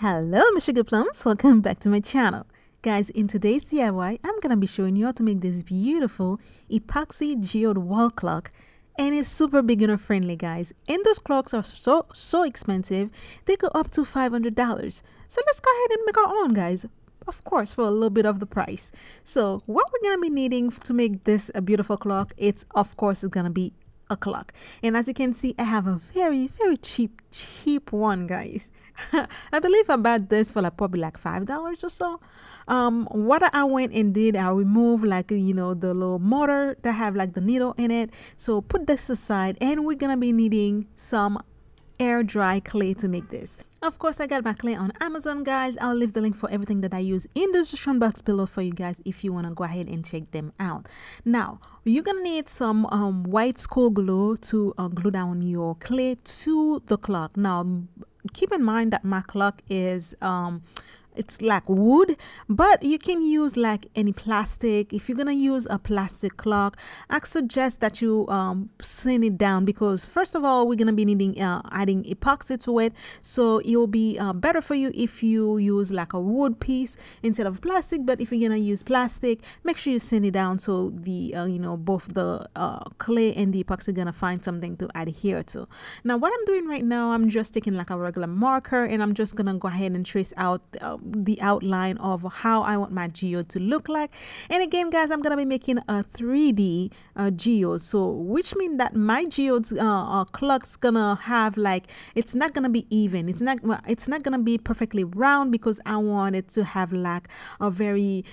Hello, my Sugarplums, welcome back to my channel. Guys, in today's DIY, I'm going to be showing you how to make this beautiful epoxy geode wall clock. And it's super beginner friendly, guys. And those clocks are so expensive, they go up to $500. So let's go ahead and make our own, guys. Of course, for a little bit of the price. So what we're going to be needing to make this a beautiful clock, it's going to be a clock. And as you can see, I have a very cheap one, guys. I believe I bought this for probably $5 or so. What I went and did, I removed the little motor that have the needle in it. So put this aside, and we're gonna be needing some air dry clay to make this. Of course, I got my clay on Amazon, guys. I'll leave the link for everything that I use in the description box below for you guys if you want to go ahead and check them out. Now, you're going to need some white school glue to glue down your clay to the clock. Now, keep in mind that my clock is it's like wood, but you can use any plastic. If you're gonna use a plastic clock, I suggest that you sand it down, because first of all, we're gonna be needing adding epoxy to it, so it will be better for you if you use a wood piece instead of plastic. But if you're gonna use plastic, make sure you sand it down so the both the clay and the epoxy gonna find something to adhere to. Now what I'm doing right now, I'm just taking a regular marker, and I'm just gonna go ahead and trace out the outline of how I want my geode to look like. And again, guys, I'm gonna be making a 3D geode, so which means that my geode's clock's gonna have it's not gonna be even, it's not gonna be perfectly round, because I want it to have a very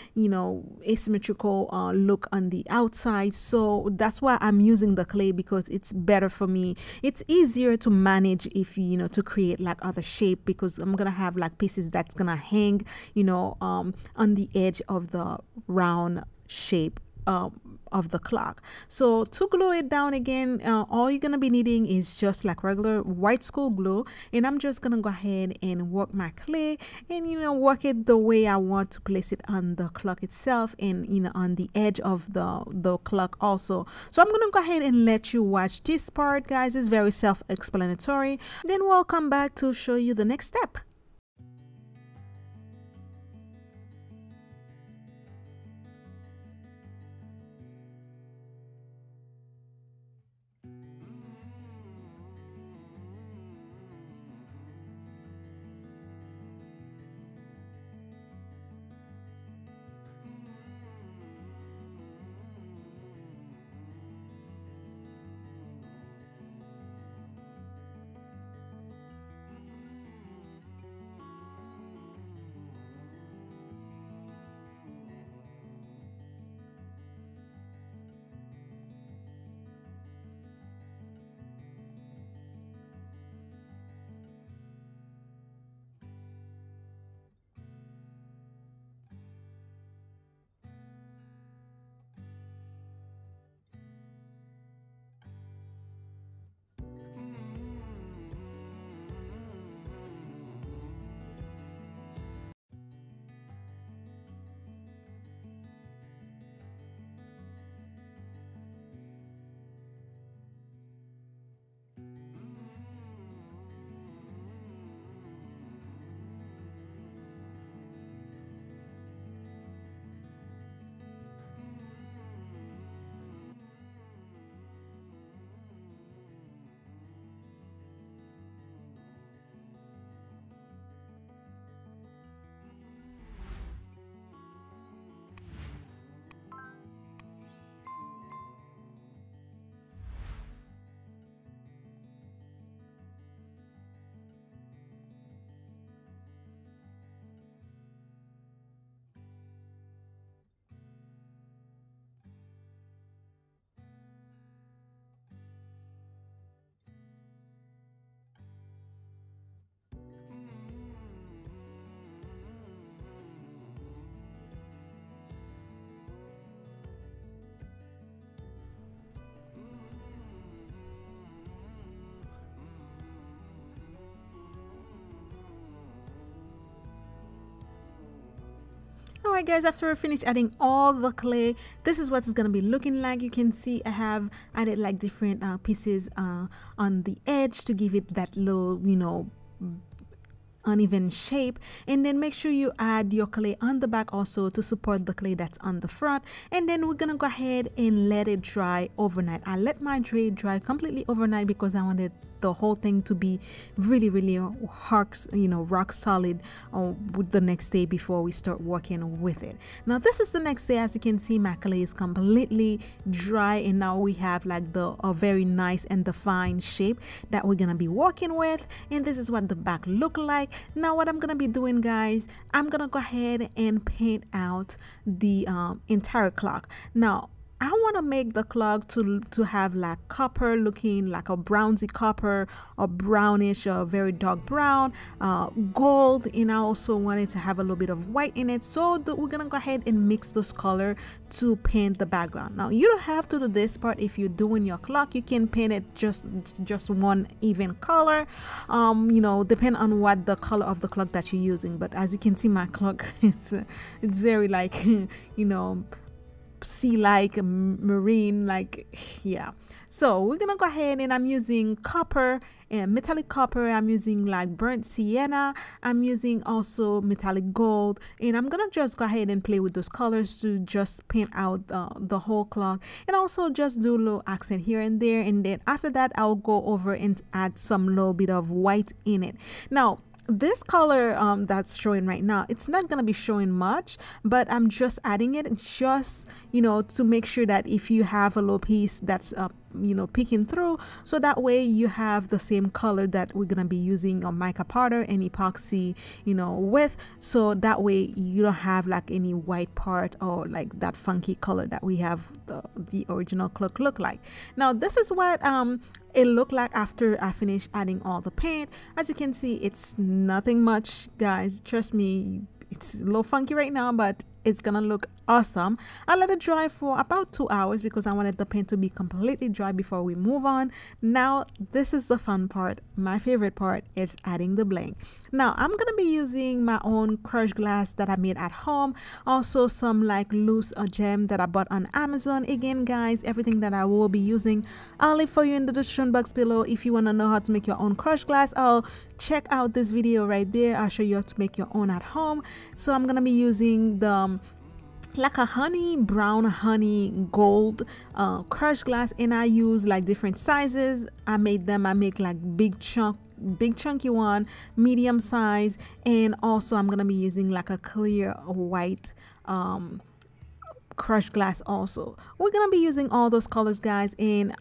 asymmetrical look on the outside. So that's why I'm using the clay, because it's better for me. It's easier to manage if to create other shape, because I'm gonna have pieces that's gonna hang on the edge of the round shape of the clock. So to glue it down, again, all you're gonna be needing is just regular white school glue, and I'm just gonna go ahead and work my clay and work it the way I want to place it on the clock itself, and on the edge of the clock also. So I'm gonna go ahead and let you watch this part, guys. It's very self-explanatory. Then we'll come back to show you the next step. Alright guys, after I finish adding all the clay, this is what it's gonna be looking like. You can see I have added different pieces on the edge to give it that little uneven shape. And then make sure you add your clay on the back also to support the clay that's on the front. And then we're gonna go ahead and let it dry overnight. I let my tray dry completely overnight because I wanted the whole thing to be really rock solid with the next day before we start working with it. Now this is the next day. As you can see, my clay is completely dry, and now we have like a very nice and defined shape that we're gonna be working with. And this is what the back look like. Now what I'm gonna be doing, guys, I'm gonna go ahead and paint out the entire clock. Now I want to make the clock to have like copper looking, like a brownsy copper or brownish or very dark brown, gold, and I also want it to have a little bit of white in it. So we're gonna go ahead and mix this color to paint the background. Now you don't have to do this part. If you're doing your clock, you can paint it just one even color, depend on what the color of the clock that you're using. But as you can see, my clock it's very like sea like, marine like, yeah. So we're gonna go ahead, and I'm using copper and metallic copper. I'm using like burnt sienna. I'm using also metallic gold, and I'm gonna just go ahead and play with those colors to just paint out the whole clock, and also just do a little accent here and there. And then after that, I'll go over and add some little bit of white in it. Now this color that's showing right now, it's not gonna be showing much, but I'm just adding it just to make sure that if you have a little piece that's peeking through, so that way you have the same color that we're gonna be using on mica powder and epoxy with, so that way you don't have like any white part or like that funky color that we have the original clock look like. Now this is what it looked like after I finished adding all the paint. As you can see, it's nothing much, guys, trust me. It's a little funky right now, but it's gonna look awesome. I let it dry for about 2 hours because I wanted the paint to be completely dry before we move on. Now this is the fun part. My favorite part is adding the bling. Now I'm gonna be using my own crushed glass that I made at home, also some like loose gem that I bought on Amazon. Again, guys, everything that I will be using I'll leave for you in the description box below. If you want to know how to make your own crushed glass, I'll check out this video right there. I'll show you how to make your own at home. So I'm gonna be using the like a brown honey gold crushed glass, and I use like different sizes. I make like big chunky one, medium size, and also I'm gonna be using like a clear white crushed glass. Also we're gonna be using all those colors, guys, and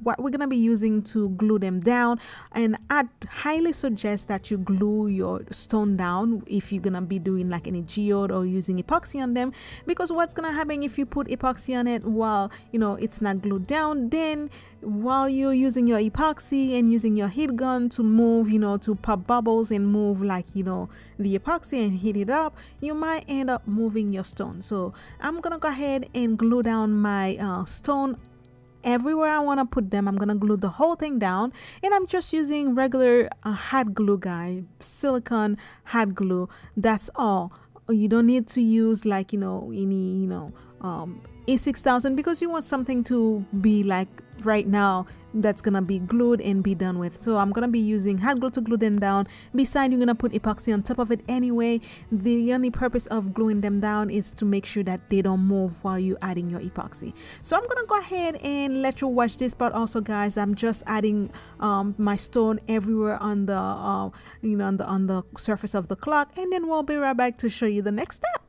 what we're gonna be using to glue them down. And I highly suggest that you glue your stone down if you're gonna be doing like any geode or using epoxy on them, because what's gonna happen if you put epoxy on it while it's not glued down, then while you're using your epoxy and using your heat gun to move to pop bubbles and move like the epoxy and heat it up, you might end up moving your stone. So I'm gonna go ahead and glue down my stone everywhere I want to put them. I'm gonna glue the whole thing down, and I'm just using regular hot glue, guys, silicone hot glue. That's all. You don't need to use like any A6000, because you want something to be like right now that's gonna be glued and be done with. So I'm gonna be using hot glue to glue them down. Besides, you're gonna put epoxy on top of it anyway. The only purpose of gluing them down is to make sure that they don't move while you're adding your epoxy. So I'm gonna go ahead and let you watch this part also, guys. I'm just adding my stone everywhere on the on the surface of the clock, and then we'll be right back to show you the next step.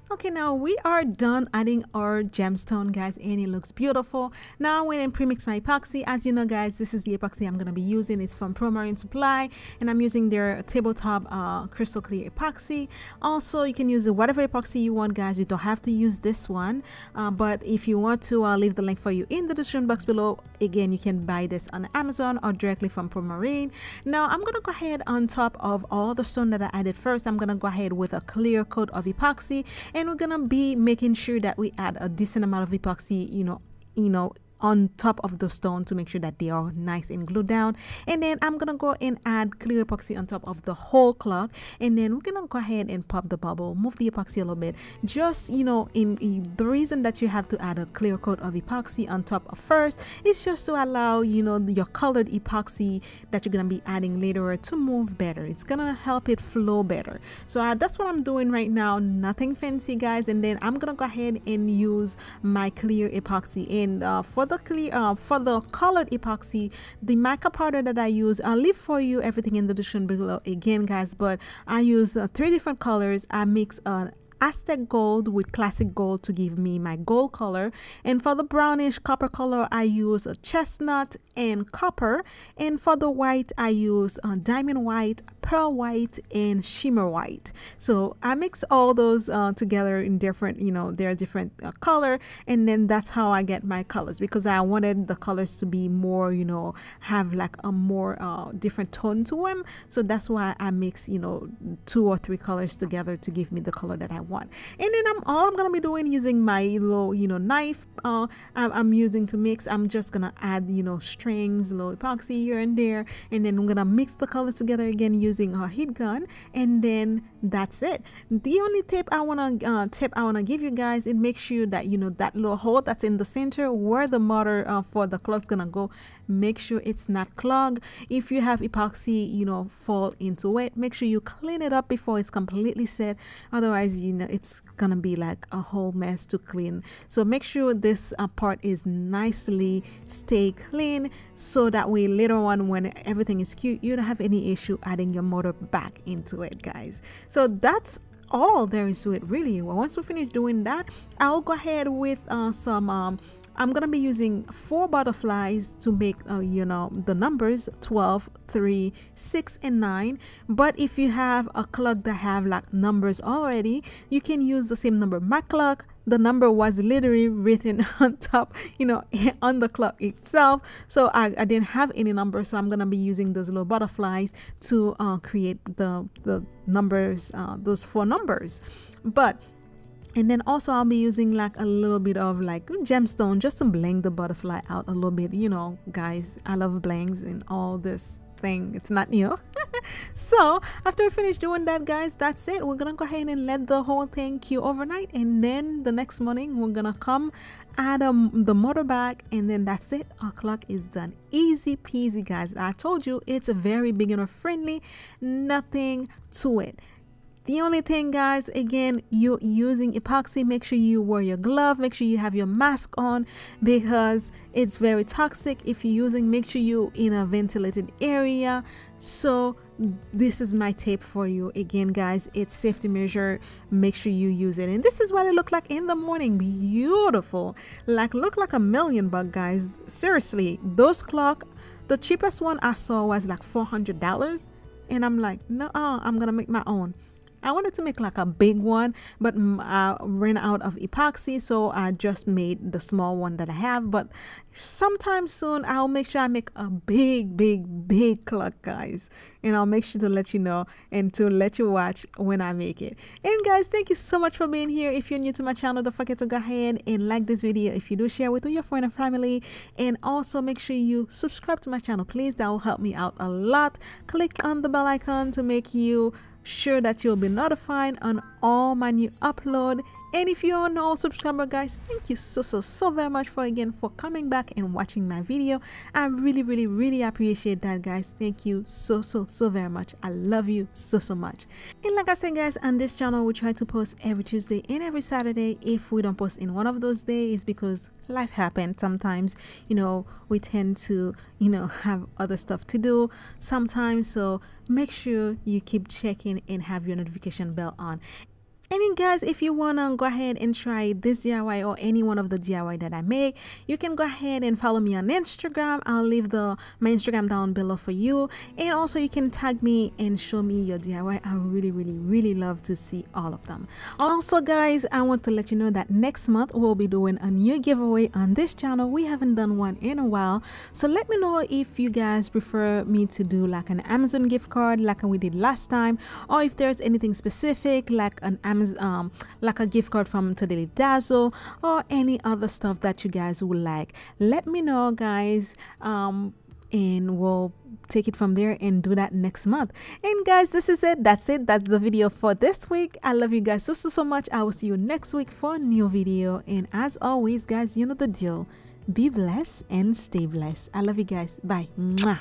Okay, now we are done adding our gemstone, guys, and it looks beautiful. Now I went and pre-mix my epoxy. As you know, guys, this is the epoxy I'm going to be using. It's from Pro Marine Supply, and I'm using their Tabletop crystal clear epoxy. Also, you can use whatever epoxy you want, guys. You don't have to use this one, but if you want to, I'll leave the link for you in the description box below. Again, you can buy this on Amazon or directly from Pro Marine. Now I'm going to go ahead on top of all the stone that I added first. I'm going to go ahead with a clear coat of epoxy, and we're gonna be making sure that we add a decent amount of epoxy, you know, on top of the stone to make sure that they are nice and glued down. And then I'm gonna go and add clear epoxy on top of the whole clock, and then we're gonna go ahead and pop the bubble, move the epoxy a little bit. Just, you know, the reason that you have to add a clear coat of epoxy on top of first is just to allow, you know, your colored epoxy that you're gonna be adding later to move better. It's gonna help it flow better. So that's what I'm doing right now. Nothing fancy, guys. And then I'm gonna go ahead and use my clear epoxy. And for the colored epoxy, the mica powder that I use, I'll leave for you everything in the description below again, guys. But I use 3 different colors. I mix Aztec gold with classic gold to give me my gold color, and for the brownish copper color I use a chestnut and copper, and for the white I use diamond white, pearl white, and shimmer white. So I mix all those together in different, you know, they're different color, and then that's how I get my colors, because I wanted the colors to be more, you know, have like a more different tone to them. So that's why I mix, you know, 2 or 3 colors together to give me the color that I want. And then all I'm gonna be doing, using my little, you know, knife I'm using to mix. I'm just gonna add, you know, strings, little epoxy here and there, and then I'm gonna mix the colors together again using a heat gun, and then that's it. The only tip I wanna give you guys is make sure that, you know, that little hole that's in the center where the motor for the clock's gonna go, make sure it's not clogged. If you have epoxy, you know, fall into it, make sure you clean it up before it's completely set. Otherwise, you know, it's gonna be like a whole mess to clean. So make sure this part is nicely stay clean, so that way later on when everything is cute, you don't have any issue adding your motor back into it, guys. So that's all there is to it, really. Well, once we finish doing that, I'll go ahead with some I'm gonna be using 4 butterflies to make you know, the numbers 12, 3, 6, and 9. But if you have a clock that have like numbers already, you can use the same number. My clock, the number was literally written on top, you know, on the clock itself. So I didn't have any numbers, so I'm gonna be using those little butterflies to create the numbers, those 4 numbers. And then also I'll be using like a little bit of like gemstone just to bling the butterfly out a little bit. You know, guys, I love blings and all this thing. It's not new. So after we finish doing that, guys, that's it. We're gonna go ahead and let the whole thing cure overnight, and then the next morning we're gonna come add the motor back, and then that's it. Our clock is done. Easy peasy, guys. I told you it's a very beginner friendly, nothing to it. The only thing, guys, again, you're using epoxy, make sure you wear your glove, make sure you have your mask on, because it's very toxic. If you're using, make sure you're in a ventilated area. So this is my tip for you. Again, guys, it's safety measure, make sure you use it. And this is what it looked like in the morning. Beautiful, like look like $1,000,000, guys. Seriously, those clock, the cheapest one I saw was like $400, and I'm like, no, I'm gonna make my own. I wanted to make like a big one, but I ran out of epoxy, so I just made the small one that I have. But sometime soon I'll make sure I make a big clock, guys, and I'll make sure to let you know and to let you watch when I make it. And guys, thank you so much for being here. If you're new to my channel, don't forget to go ahead and like this video. If you do, share with your friend and family, and also make sure you subscribe to my channel, please. That will help me out a lot. Click on the bell icon to make you sure that you'll be notified on all my new upload. And if you're an old subscriber, guys, thank you so very much for coming back and watching my video. I really appreciate that, guys. Thank you so very much. I love you so much. And like I said, guys, on this channel we try to post every Tuesday and every Saturday. If we don't post in one of those days, because life happens sometimes, you know, we tend to, you know, have other stuff to do sometimes. So make sure you keep checking and have your notification bell on. And then guys, if you wanna go ahead and try this DIY or any one of the DIY that I make, you can go ahead and follow me on Instagram. I'll leave my Instagram down below for you, and also you can tag me and show me your DIY. I really love to see all of them. Also guys, I want to let you know that next month we'll be doing a new giveaway on this channel. We haven't done one in a while, so let me know if you guys prefer me to do like an Amazon gift card like we did last time, or if there's anything specific like an like a gift card from Totally Dazzle, or any other stuff that you guys would like. Let me know guys, and we'll take it from there and do that next month. And guys, this is it. That's the video for this week. I love you guys so much. I will see you next week for a new video, and as always guys, you know the deal. Be blessed and stay blessed. I love you guys. Bye. Mwah.